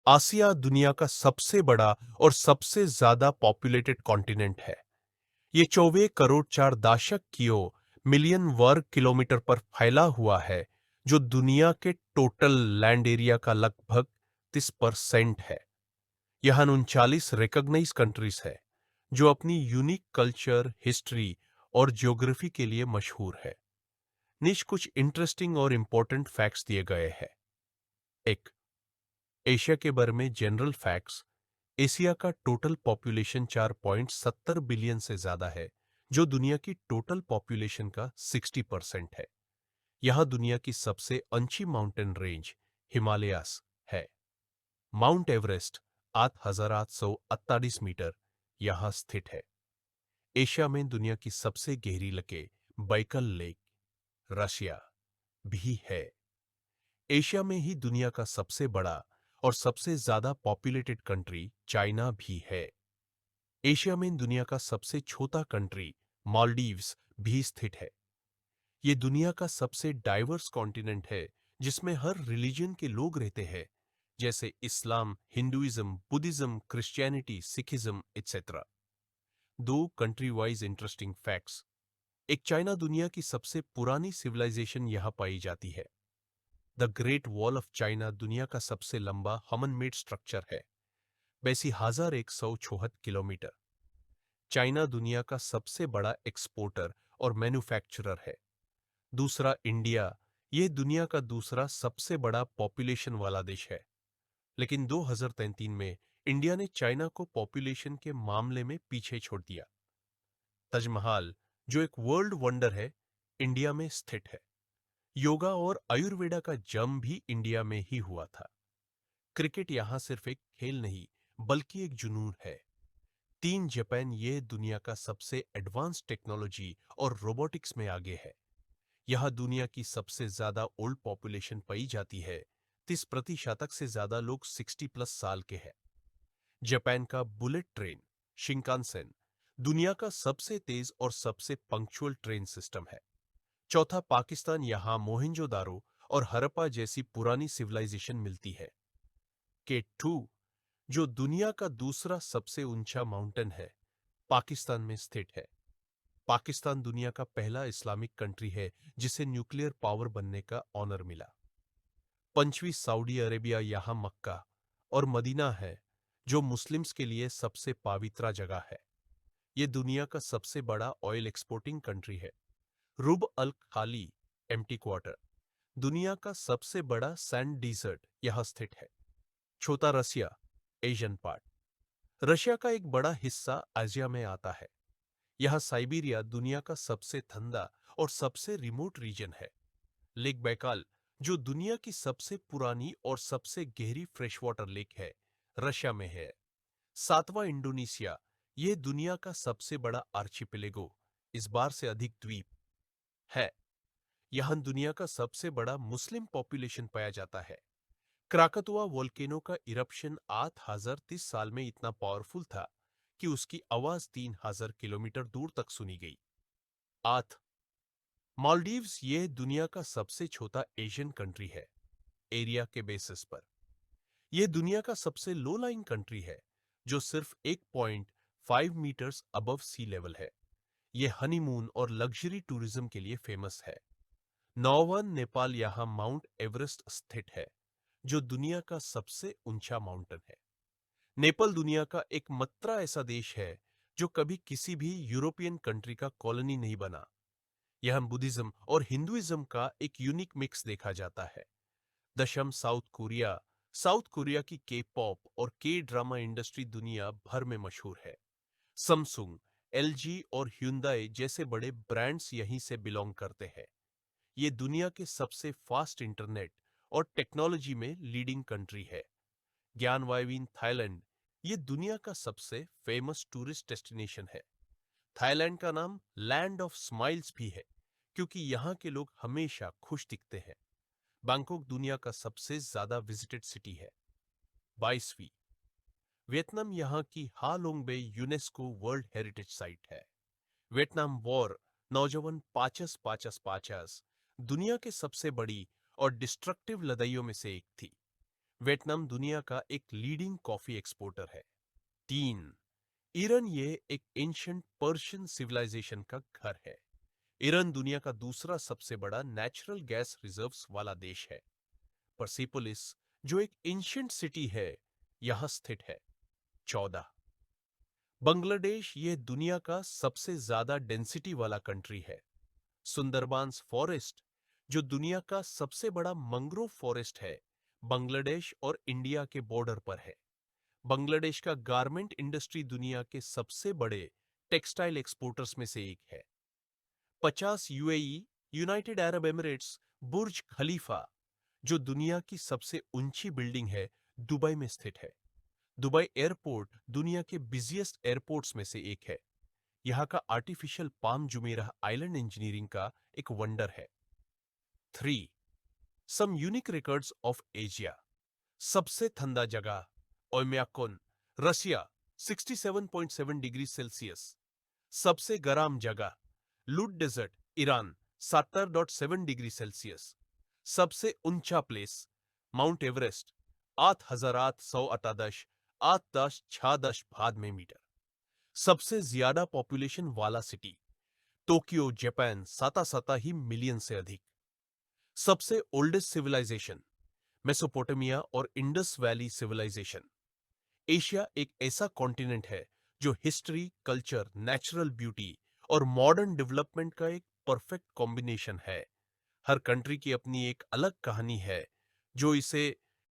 आसिया दुनिया का सबसे बड़ा और सबसे ज्यादा पॉपुलेटेड कॉन्टिनेंट है। ये 24 करोड़ 4 दशक कियो मिलियन वर्ग किलोमीटर पर फैला हुआ है, जो दुनिया के टोटल लैंड एरिया का लगभग 30% है। यहाँ 39 रिकॉग्नाइज कंट्रीज है, जो अपनी यूनिक कल्चर, हिस्ट्री और ज्योग्राफी के लिए मशहूर है। नीच कुछ इंटरेस्टिंग और इंपॉर्टेंट फैक्ट्स दिए गए हैं। एक, एशिया के बारे में जनरल फैक्ट्स। एशिया का टोटल पॉपुलेशन 4.70 बिलियन से ज्यादा है, जो दुनिया की टोटल पॉपुलेशन का 60% है। यहां दुनिया की सबसे ऊंची माउंटेन रेंज हिमालयास है। माउंट एवरेस्ट 8,848 मीटर यहां स्थित है। एशिया में दुनिया की सबसे गहरी लके बैकल लेक, रशिया भी है। एशिया में ही दुनिया का सबसे बड़ा और सबसे ज्यादा पॉपुलेटेड कंट्री चाइना भी है। एशिया में दुनिया का सबसे छोटा कंट्री मालदीव्स भी स्थित है। ये दुनिया का सबसे डाइवर्स कॉन्टिनेंट है, जिसमें हर रिलीजन के लोग रहते हैं, जैसे Islam, Hinduism, Buddhism, Christianity, Sikhism etcetera. दो कंट्री वाइज इंटरेस्टिंग फैक्ट्स। एक, चाइना दुनिया की सबसे पुरानी सिविलाइजेशन यहां पाई जाती है। The great wall of China दुनिया का सबसे लंबा ह्यूमन मेड स्ट्रक्चर है, 82,174 किलोमीटर। चाइना दुनिया का सबसे बड़ा एक्सपोर्टर और मैन्युफैक्चरर है। दूसरा, इंडिया। यह दुनिया का दूसरा सबसे बड़ा पॉपुलेशन वाला देश है, लेकिन 2003 में इंडिया ने चाइना को पॉपुलेशन के मामले में पीछे छोड़ दिया। ताजमहल, जो एक वर्ल्ड वंडर है, इंडिया में स्थित है। योगा और आयुर्वेदा का जन्म भी इंडिया में ही हुआ था। क्रिकेट यहां सिर्फ एक खेल नहीं, बल्कि एक जुनून है। तीन, जापान ये दुनिया का सबसे एडवांस टेक्नोलॉजी और रोबोटिक्स में आगे है। यहां दुनिया की सबसे ज्यादा ओल्ड पॉपुलेशन पाई जाती है। 30% से ज्यादा लोग 60+ साल के हैं। जापान का बुलेट ट्रेन शिंकानसेन दुनिया का सबसे तेज और सबसे पंक्चुअल ट्रेन सिस्टम है। चौथा, पाकिस्तान। यहां मोहनजोदारो और हड़प्पा जैसी पुरानी सिविलाइजेशन मिलती है। K2, जो दुनिया का दूसरा सबसे ऊंचा माउंटेन है, पाकिस्तान में स्थित है। पाकिस्तान दुनिया का पहला इस्लामिक कंट्री है जिसे न्यूक्लियर पावर बनने का ऑनर मिला। पंचवी, सऊदी अरेबिया। यहां मक्का और मदीना है, जो मुस्लिम्स के लिए सबसे पवित्र जगह है। यह दुनिया का सबसे बड़ा ऑयल एक्सपोर्टिंग कंट्री है। रुब अल खाली एम्प्टी क्वार्टर दुनिया का सबसे बड़ा सैंड डिजर्ट यहां स्थित है। छोटा रसिया, एशियन पार्ट। रशिया का एक बड़ा हिस्सा एशिया में आता है। यह साइबेरिया दुनिया का सबसे ठंडा और सबसे रिमोट रीजन है। लेक बैकाल, जो दुनिया की सबसे पुरानी और सबसे गहरी फ्रेश वाटर लेक है, रशिया में है। सातवां, इंडोनेशिया। यह दुनिया का सबसे बड़ा आर्चिपेलेगो, इस बार से अधिक द्वीप है। यहां दुनिया का सबसे बड़ा मुस्लिम पॉपुलेशन पाया जाता है। क्राकतुआ वोल्केनो का इरप्शन 8,030 साल में इतना पावरफुल था कि उसकी आवाज 3,000 किलोमीटर दूर तक सुनी गई। 8, मालदीव्स। यह दुनिया का सबसे छोटा एशियन कंट्री है एरिया के बेसिस पर। यह दुनिया का सबसे लो लाइंग कंट्री है, जो सिर्फ 1.5 मीटर्स अबव सी लेवल है। यह हनीमून और लग्जरी टूरिज्म के लिए फेमस है। नौवन, नेपाल। यहां माउंट एवरेस्ट स्थित है, जो दुनिया का सबसे ऊंचा माउंटेन है। नेपाल दुनिया का एकमात्र ऐसा देश है जो कभी किसी भी यूरोपियन कंट्री का कॉलोनी नहीं बना। यहां बुद्धिज्म और हिंदुइज्म का एक यूनिक मिक्स देखा जाता है। दशम, साउथ कोरिया। साउथ कोरिया की के पॉप और के ड्रामा इंडस्ट्री दुनिया भर में मशहूर है। सैमसंग, एलजी और hyundai जैसे बड़े ब्रांड्स यहीं से बिलोंग करते हैं। ये दुनिया के सबसे फास्ट इंटरनेट और टेक्नोलॉजी में लीडिंग कंट्री है। ज्ञानवायवीन, थाईलैंड। ये दुनिया का सबसे फेमस टूरिस्ट डेस्टिनेशन है। थाईलैंड का नाम लैंड ऑफ स्माइल्स भी है, क्योंकि यहाँ के लोग हमेशा खुश दिखते हैं। बैंकॉक दुनिया का सबसे ज्यादा विजिटेड सिटी है। 22वीं, वियतनाम। यहाँ की Halong Bay UNESCO world heritage site है। वियतनाम वॉर, नौजवान पाचस पाचस पाचस दुनिया के सबसे बड़ी और डिस्ट्रक्टिव लड़ाइयों में से एक थी। वियतनाम दुनिया का एक लीडिंग कॉफी एक्सपोर्टर है। 3, ईरान ये एक एंशियंट पर्शियन सिविलाइजेशन का घर है। ईरान दुनिया का दूसरा सबसे बड़ा नेचुरल गैस रिजर्व्स वाला देश है। परसिपोलिस जो एक एंशियंट सिटी है, यहां स्थित है। 14, बांग्लादेश ये दुनिया का सबसे ज्यादा डेंसिटी वाला कंट्री है। सुंदरबांस फॉरेस्ट जो दुनिया का सबसे बड़ा मैंग्रोव फॉरेस्ट है, बांग्लादेश और इंडिया के बॉर्डर पर है। बांग्लादेश का गारमेंट इंडस्ट्री दुनिया के सबसे बड़े टेक्सटाइल एक्सपोर्टर्स में से एक है। 50, यूएई यूनाइटेड अरब एमिरेट्स बुर्ज खलीफा जो दुनिया की सबसे ऊंची बिल्डिंग है, दुबई में स्थित है। दुबई एयरपोर्ट दुनिया के बिजिएस्ट एयरपोर्ट्स में से एक है। यहाँ का artificial Palm Jumeirah island engineering का एक वंडर है। 3, some unique records of Asia. सबसे ठंडा जगह ओयम्याकोन, रशिया 67.7 डिग्री सेल्सियस। सबसे गर्म जगह लूट डेजर्ट, ईरान 70.7 डिग्री सेल्सियस। सबसे ऊंचा प्लेस माउंट एवरेस्ट 8,828 8,6 मीटर। सबसे ज्यादा पॉपुलेशन वाला सिटी टोक्यो, जापान 77 ही मिलियन से अधिक। सबसे ओल्डेस्ट सिविलाइजेशन मेसोपोटामिया और इंडस वैली सिविलाइजेशन। एशिया एक ऐसा कॉन्टिनेंट है जो हिस्ट्री, कल्चर, नेचुरल ब्यूटी और मॉडर्न डेवलपमेंट का एक परफेक्ट कॉम्बिनेशन है। हर कंट्री की अपनी एक अलग कहानी है जो इसे